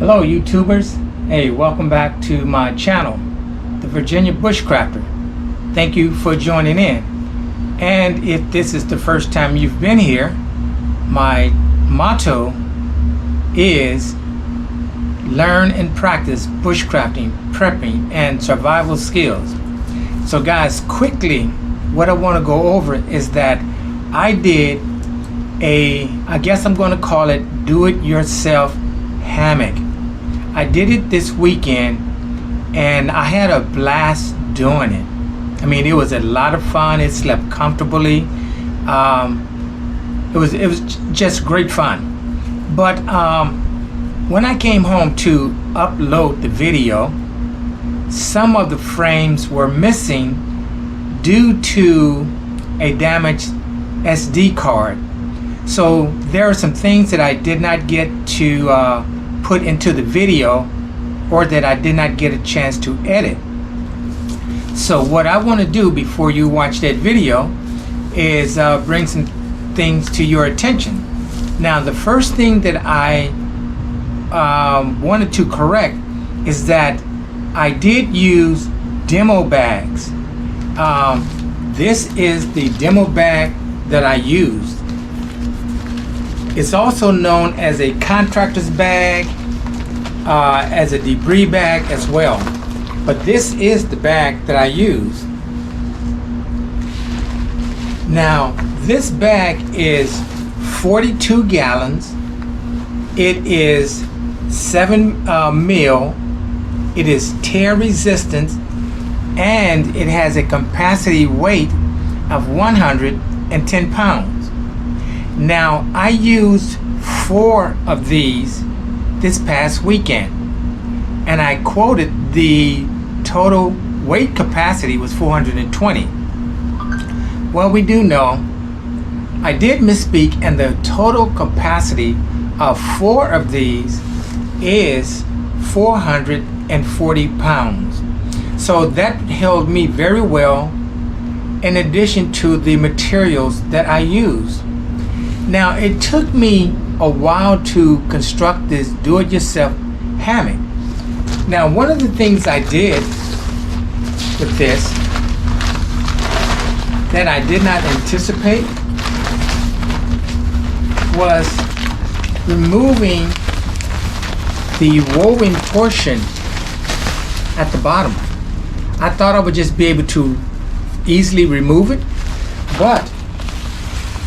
Hello YouTubers, hey, welcome back to my channel, the Virginia Bushcrafter. Thank you for joining in. And if this is the first time you've been here, my motto is learn and practice bushcrafting, prepping, and survival skills. So guys, quickly, what I want to go over is that I did I guess I'm going to call it do-it-yourself hammock. I did it this weekend and I had a blast doing it. I mean, it was a lot of fun. It slept comfortably. It was just great fun. But when I came home to upload the video, some of the frames were missing due to a damaged SD card. So there are some things that I did not get to put into the video, or that I did not get a chance to edit. So what I want to do before you watch that video is bring some things to your attention. Now, the first thing that I wanted to correct is that I did use demo bags. This is the demo bag that I used. It's also known as a contractor's bag, as a debris bag as well. But this is the bag that I use. Now, this bag is 42 gallons. It is 7 mil. It is tear resistant, and it has a capacity weight of 110 pounds. Now, I used 4 of these this past weekend, and I quoted the total weight capacity was 420. Well, we do know I did misspeak, and the total capacity of 4 of these is 440 pounds. So that held me very well, in addition to the materials that I used. Now, it took me a while to construct this do-it-yourself hammock. Now, one of the things I did with this that I did not anticipate was removing the woven portion at the bottom. I thought I would just be able to easily remove it, but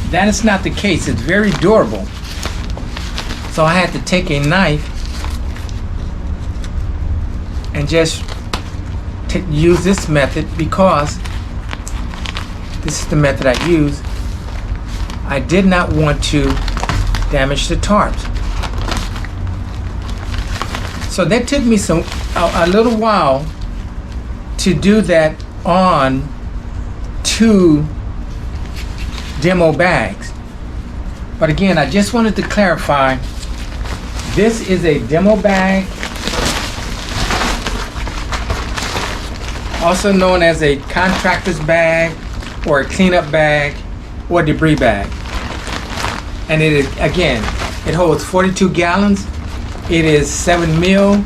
that is not the case. It's very durable. So I had to take a knife and just use this method, because this is the method I use. I did not want to damage the tarps. So that took me a little while to do that on 2 demo bags. But again, I just wanted to clarify, this is a demo bag, also known as a contractor's bag, or a cleanup bag, or debris bag. And it is, again, it holds 42 gallons. It is 7 mil,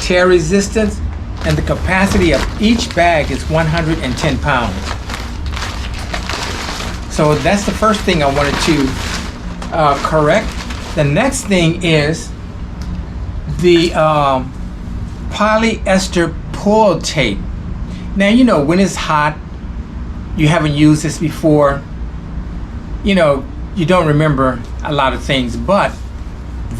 tear resistant, and the capacity of each bag is 110 pounds. So that's the first thing I wanted to correct. The next thing is the polyester pull tape. Now, you know, when it's hot, you haven't used this before, you know, you don't remember a lot of things, but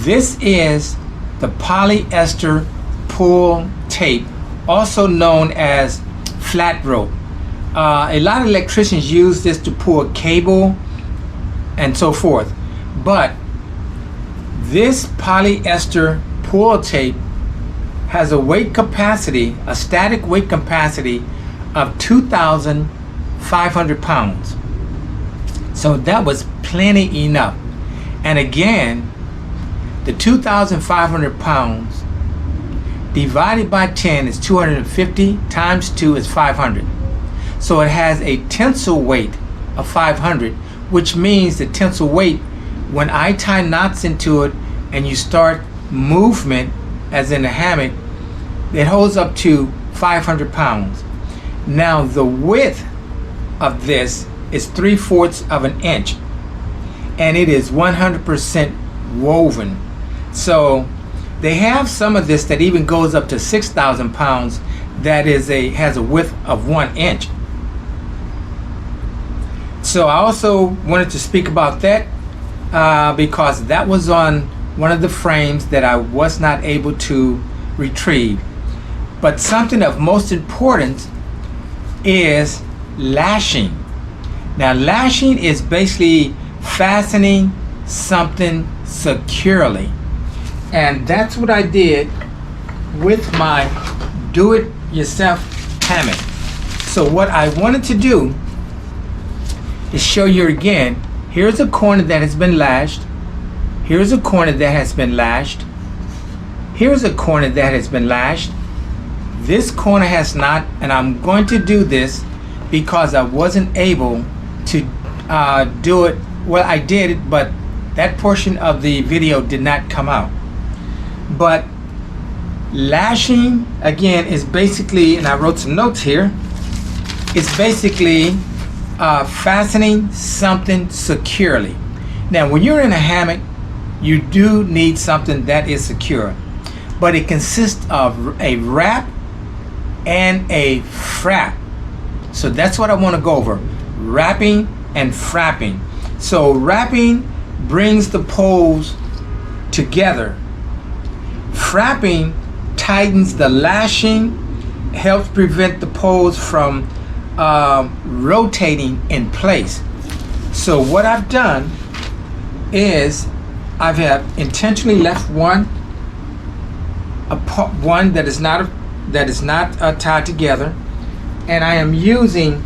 this is the polyester pull tape, also known as flat rope. A lot of electricians use this to pull cable and so forth, but this polyester pull tape has a weight capacity, a static weight capacity of 2,500 pounds. So that was plenty enough. And again, the 2,500 pounds divided by 10 is 250, times 2 is 500. So it has a tensile weight of 500, which means the tensile weight, when I tie knots into it and you start movement, as in a hammock, it holds up to 500 pounds. Now the width of this is 3/4 of an inch, and it is 100% woven. So they have some of this that even goes up to 6,000 pounds that has a width of 1 inch. So I also wanted to speak about that because that was on one of the frames that I was not able to retrieve. But something of most importance is lashing. Now lashing is basically fastening something securely, and that's what I did with my do-it-yourself hammock. So what I wanted to do is show you again. Here's a corner that has been lashed. Here's a corner that has been lashed. Here's a corner that has been lashed. This corner has not, and I'm going to do this because I wasn't able to do it. Well, I did it, but that portion of the video did not come out. But lashing, again, is basically, and I wrote some notes here, it's basically fastening something securely. Now, when you're in a hammock, you do need something that is secure, but it consists of a wrap and a frap. So that's what I want to go over: wrapping and frapping. So wrapping brings the poles together. Frapping tightens the lashing, helps prevent the poles from rotating in place. So what I've done is I have intentionally left one that is not tied together, and I am using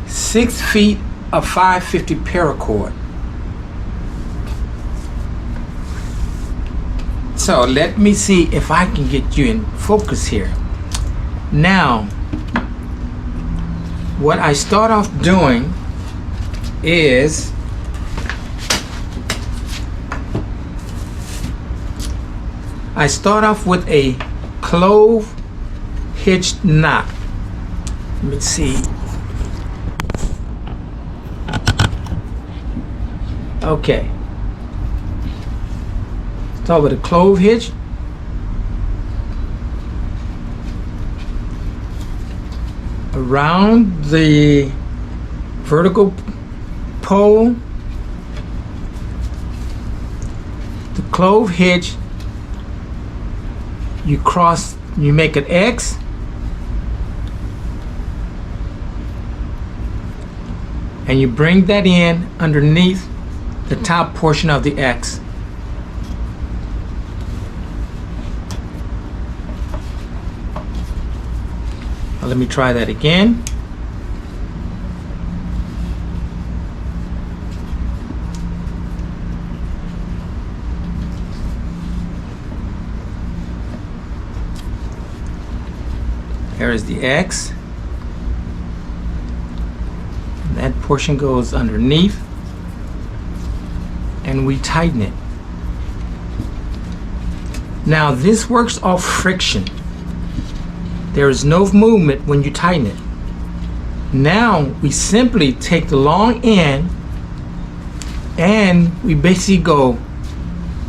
6 feet of 550 paracord. So let me see if I can get you in focus here. Now, what I start off doing is I start off with a clove hitched knot. Let me see. Okay. Start with a clove hitch. Around the vertical pole, the clove hitch, you make an X, and you bring that in underneath the top portion of the X. Now let me try that again. There is the X. And that portion goes underneath, and we tighten it. Now this works off friction. There is no movement when you tighten it. Now we simply take the long end and we basically go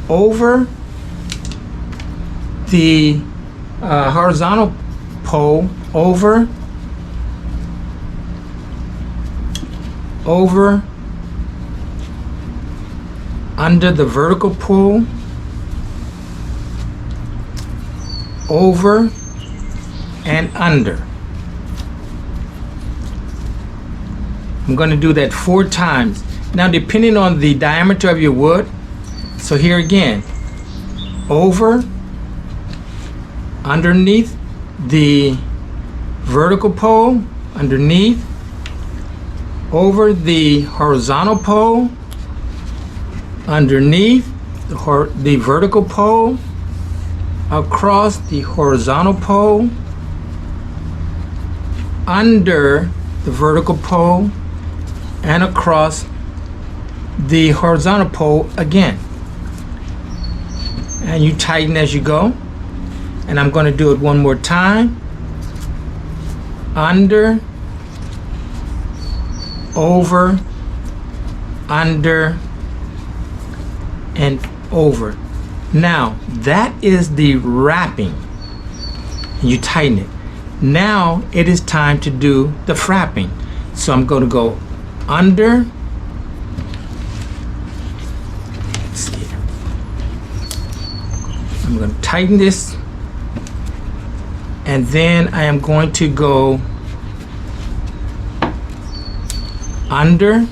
over the horizontal pole, over under the vertical pole, over and under. I'm going to do that 4 times. Now, depending on the diameter of your wood, so here again, over, underneath the vertical pole, underneath, over the horizontal pole, underneath the vertical pole, across the horizontal pole, under the vertical pole, and across the horizontal pole again. And you tighten as you go. And I'm going to do it one more time. Under, over, under, and over. Now that is the wrapping. You tighten it. Now it is time to do the frapping. So I'm going to go under. Let's see. I'm going to tighten this, and then I am going to go under,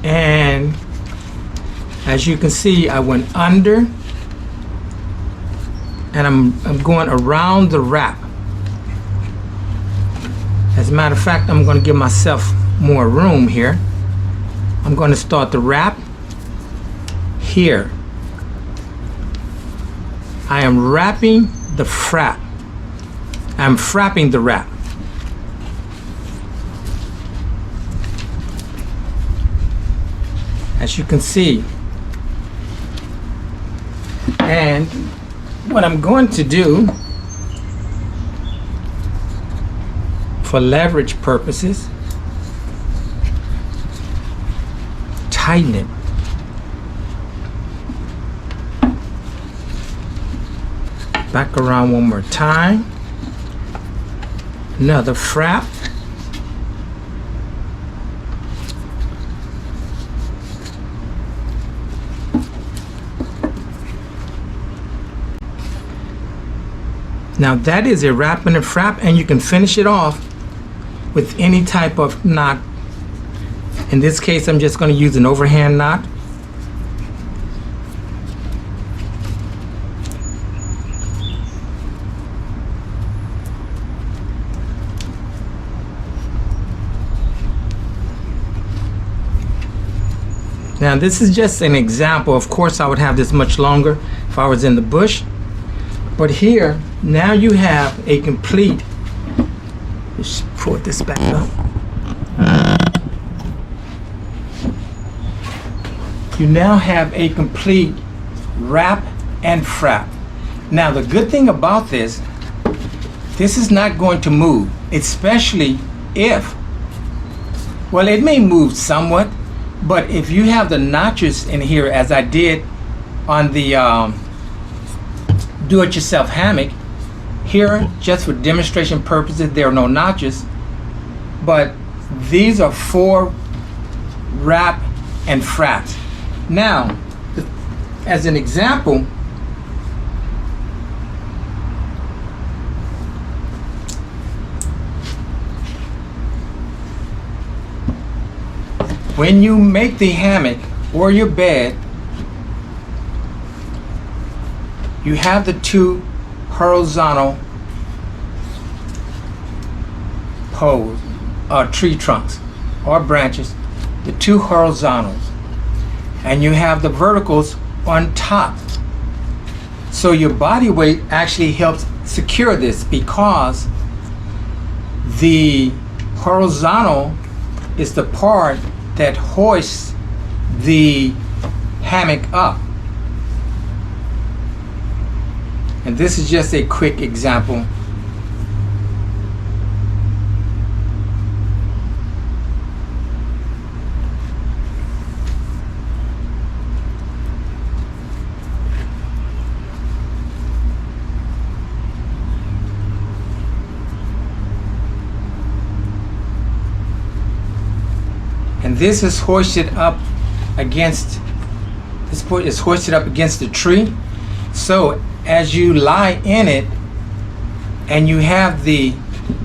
and as you can see, I went under, and I'm going around the wrap. As a matter of fact, I'm going to give myself more room here. I'm going to start the wrap here. I am wrapping the frap. I'm frapping the wrap. As you can see. And what I'm going to do for leverage purposes, tighten it. Back around one more time. Another frap. Now that is a wrap and a frap, and you can finish it off with any type of knot. In this case, I'm just going to use an overhand knot. Now this is just an example. Of course, I would have this much longer if I was in the bush. But here, now you have a complete, just pull this back up. You now have a complete wrap and frap. Now the good thing about this is not going to move, especially if, well, it may move somewhat, but if you have the notches in here, as I did on the do-it-yourself hammock, here, just for demonstration purposes, there are no notches, but these are 4 wrap and fraps. Now, as an example, when you make the hammock or your bed, you have the 2 horizontal poles, or tree trunks or branches, the 2 horizontals, and you have the verticals on top. So your body weight actually helps secure this, because the horizontal is the part that hoists the hammock up. And this is just a quick example. And this is hoisted up against, this point is hoisted up against the tree. So as you lie in it and you have the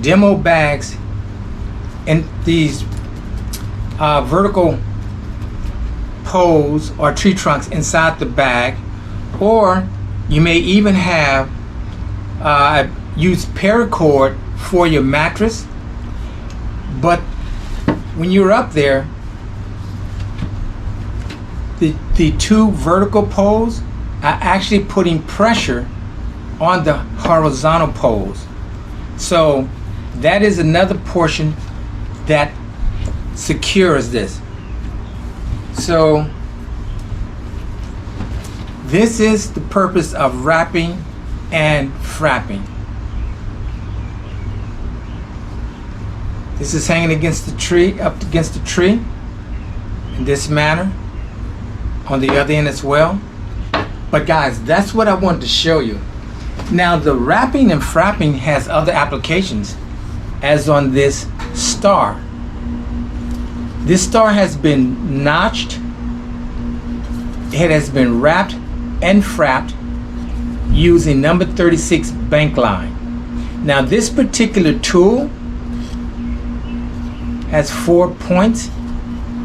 demo bags and these vertical poles or tree trunks inside the bag, or you may even have use paracord for your mattress. But when you're up there, the 2 vertical poles are actually putting pressure on the horizontal poles. So that is another portion that secures this. So This is the purpose of wrapping and frapping. This is hanging against the tree, up against the tree in this manner, on the other end as well. But guys, that's what I wanted to show you. Now the wrapping and frapping has other applications, as on this star. This star has been notched, it has been wrapped and frapped using number 36 bank line. Now this particular tool has 4 points,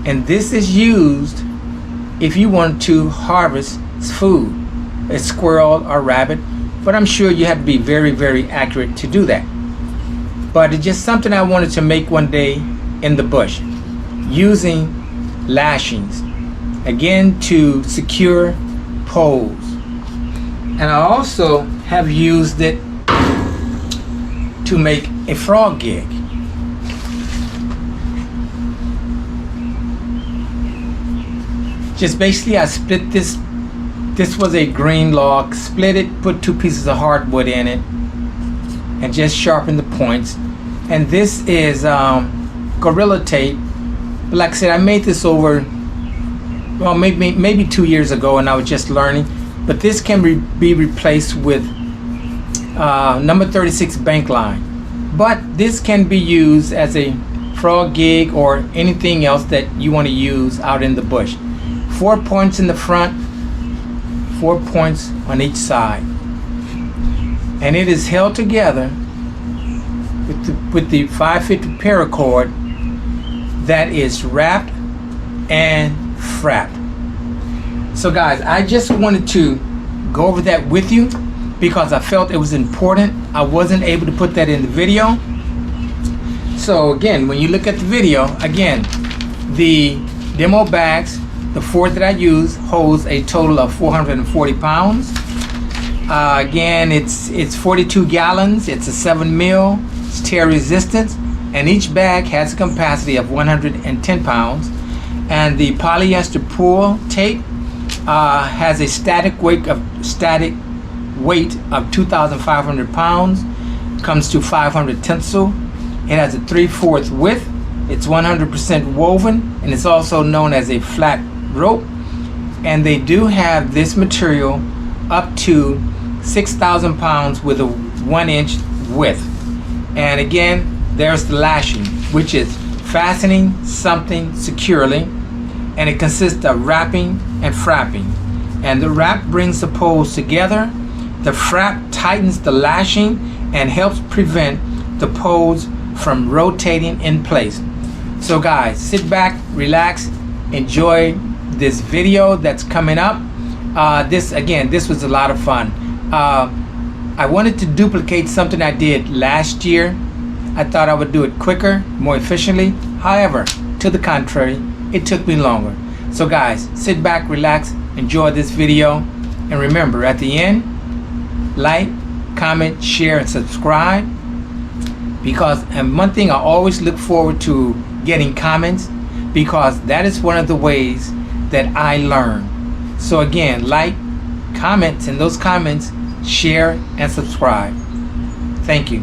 and this is used if you want to harvest food, a squirrel or rabbit, but I'm sure you have to be very, very accurate to do that. But it's just something I wanted to make one day in the bush, using lashings, again, to secure poles. And I also have used it to make a frog gig. Just basically I split this. This was a green log, split it, put 2 pieces of hardwood in it, and just sharpen the points. And this is Gorilla Tape. But like I said, I made this over, well, maybe 2 years ago, and I was just learning. But this can be replaced with number 36 bank line. But this can be used as a frog gig or anything else that you want to use out in the bush. 4 points in the front, 4 points on each side, and it is held together with the 550 paracord that is wrapped and frapped. So guys, I just wanted to go over that with you because I felt it was important. I wasn't able to put that in the video. So again, when you look at the video, again, the demo bags, the 4 that I use holds a total of 440 pounds. Again, it's 42 gallons. It's a 7 mil. It's tear resistant, and each bag has a capacity of 110 pounds. And the polyester pull tape has a static weight of 2,500 pounds. Comes to 500 tensile. It has a 3/4 width. It's 100% woven, and it's also known as a flat rope. And they do have this material up to 6,000 pounds with a 1-inch width. And again, there's the lashing, which is fastening something securely, and it consists of wrapping and frapping. And the wrap brings the poles together. The frap tightens the lashing and helps prevent the poles from rotating in place. So guys, sit back, relax, enjoy this video that's coming up. This was a lot of fun. I wanted to duplicate something I did last year. I thought I would do it quicker, more efficiently. However, to the contrary, it took me longer. So guys, sit back, relax, enjoy this video, and remember, at the end, like, comment, share, and subscribe. And one thing I always look forward to getting comments, because that is one of the ways that I learn. So again, like, comments, and those comments, share, and subscribe. Thank you.